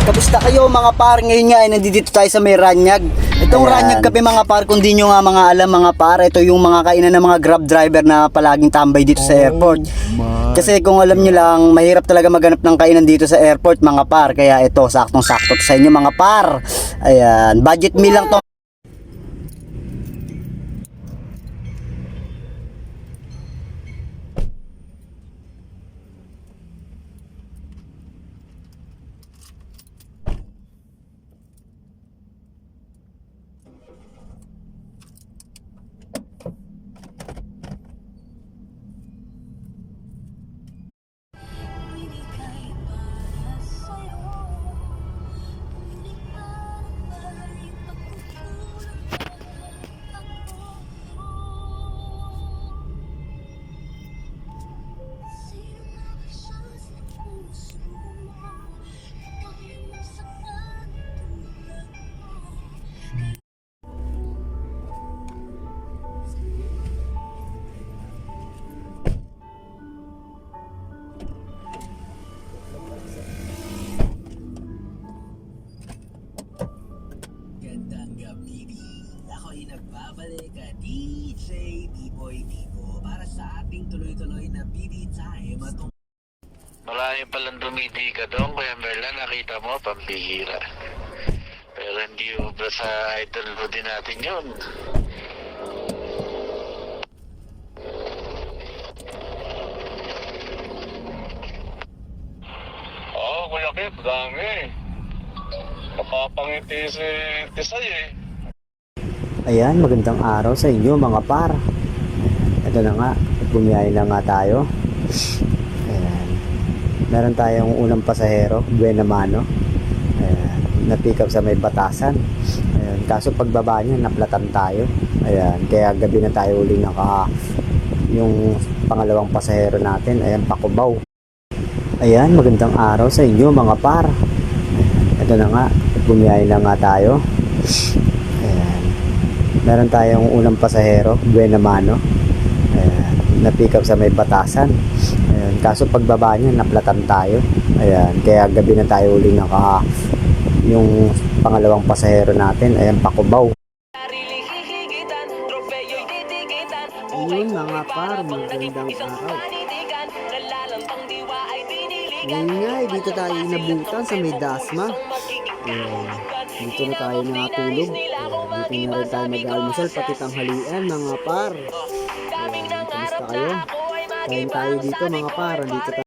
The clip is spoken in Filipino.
Kamusta kayo mga par? Ngayon nga ay nandito tayo sa may Ranyag. Itong Ranyag Cafe mga par, kung di nyo nga mga alam mga par, ito yung mga kainan ng mga grab driver na palaging tambay dito sa airport. Kasi kung alam nyo lang, mahirap talaga maghanap ng kainan dito sa airport mga par. Kaya ito, saktong-sakto sa inyo mga par. Ayan, budget meal lang to. Nagbabalik ka DJ B-Boy Divo para sa ating tuloy-tuloy na BB Time at Marami palang dumidi ka doon, Kuya Merlan, nakita mo, pambihira. Pero hindi ba sa idol mo din natin yun? Oo, Kuya Kip, dami. Napapangiti si Tisay eh. Ayan, magandang araw sa inyo mga par. Ito na nga, bumiyahe na nga tayo. Ayan. Meron tayong unang pasahero, Buena Mano. Ayan, na-pick up sa may Batasan. Ayan, kaso pagbaba niya, naplatan tayo. Ayan, kaya gabi na tayo uli yung pangalawang pasahero natin. Ayan, Pakubaw. Ayan, magandang araw sa inyo mga par. Ito na nga, bumiyahe na nga tayo. Ayan. Meron tayong unang pasahero, Buena Mano. Ayan, na-pick up sa may Batasan. Ayan, kaso pagbaba niya, naplatan tayo. Ayan, kaya gabi na tayo uli yung pangalawang pasahero natin. Ayan, Pakubaw. Ayun mga par, magandang araw. Ngayon nga, dito tayo inabutan sa may Dasma. Dito na tayo natulog. Dito na rin tayo mag-almusal, pati tanghalian mga par. Kamusta kayo? Kain tayo dito mga par. Dito tayo.